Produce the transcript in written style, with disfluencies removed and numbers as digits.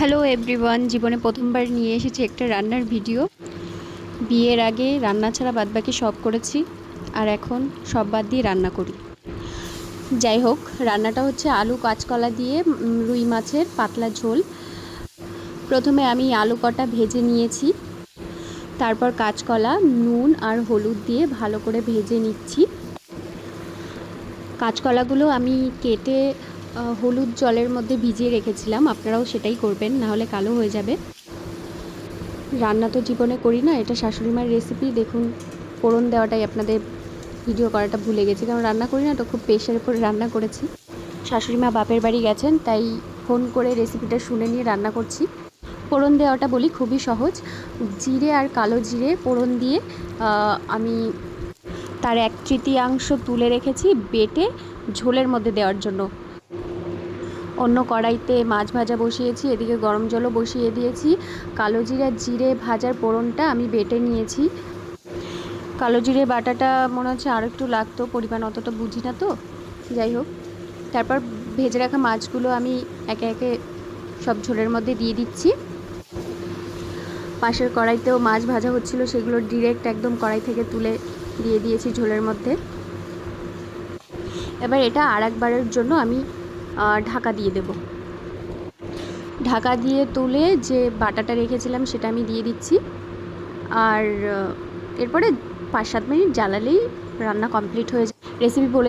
Hello everyone, জীবনে প্রথমবার নিয়ে এসেছি একটা রান্নার ভিডিও। বিয়ের আগে রান্না ছাড়া বাদবাকি সব করেছি, আর এখন সব বাদ দিয়ে রান্না করি। যাই হোক, রান্নাটা হচ্ছে আলু কাঁচকলা দিয়ে রুই মাছের পাতলা ঝোল। প্রথমে আমি আলু কটা ভেজে নিয়েছি, তারপর কাঁচকলা নুন আর হলুদ দিয়ে ভালো করে ভেজে নিচ্ছি। কাঁচকলাগুলো আমি কেটে হলুদ জলের মধ্যে ভিজিয়ে রেখেছিলাম, আপনারাও সেটাই করবেন, নাহলে কালো হয়ে যাবে। রান্না তো জীবনে করি না, এটা শাশুড়িমার রেসিপি। দেখুন, ফোড়ন দেওয়াটাই আপনাদের ভিডিও করাটা ভুলে গেছি, কারণ রান্না করি না তো, খুব প্রেশারে করে রান্না করেছি। শাশুড়িমা বাপের বাড়ি গেছেন, তাই ফোন করে রেসিপিটা শুনে নিয়ে রান্না করছি। ফোড়ন দেওয়াটা বলি, খুবই সহজ। জিরে আর কালো জিরে ফোড়ন দিয়ে আমি তার 1/3 তুলে রেখেছি বেটে ঝোলের মধ্যে দেওয়ার জন্য। অন্য কড়াইতে মাছ ভাজা বসিয়েছি, এদিকে গরম জলও বসিয়ে দিয়েছি। কালো জিরা জিরে ভাজার ফোড়নটা আমি বেটে নিয়েছি। কালো জিরে বাটাটা মনে হচ্ছে আর একটু লাগতো, পরিমাণ অতটা বুঝি না তো, যাই হোক। তারপর ভেজে রাখা মাছগুলো আমি একে একে সব ঝোলের মধ্যে দিয়ে দিচ্ছি। পাশের কড়াইতেও মাছ ভাজা হচ্ছিল, সেগুলো ডিরেক্ট একদম কড়াই থেকে তুলে দিয়ে দিয়েছি ঝোলের মধ্যে। এবার এটা আর একবারের জন্য আমি ঢাকা দিয়ে দেব। ঢাকা দিয়ে তুলে যে বাটাটা রেখেছিলাম সেটা আমি দিয়ে দিচ্ছি, আর এরপরে 5-7 মিনিট জ্বালালেই রান্না কমপ্লিট হয়ে যায়। রেসিপি বলে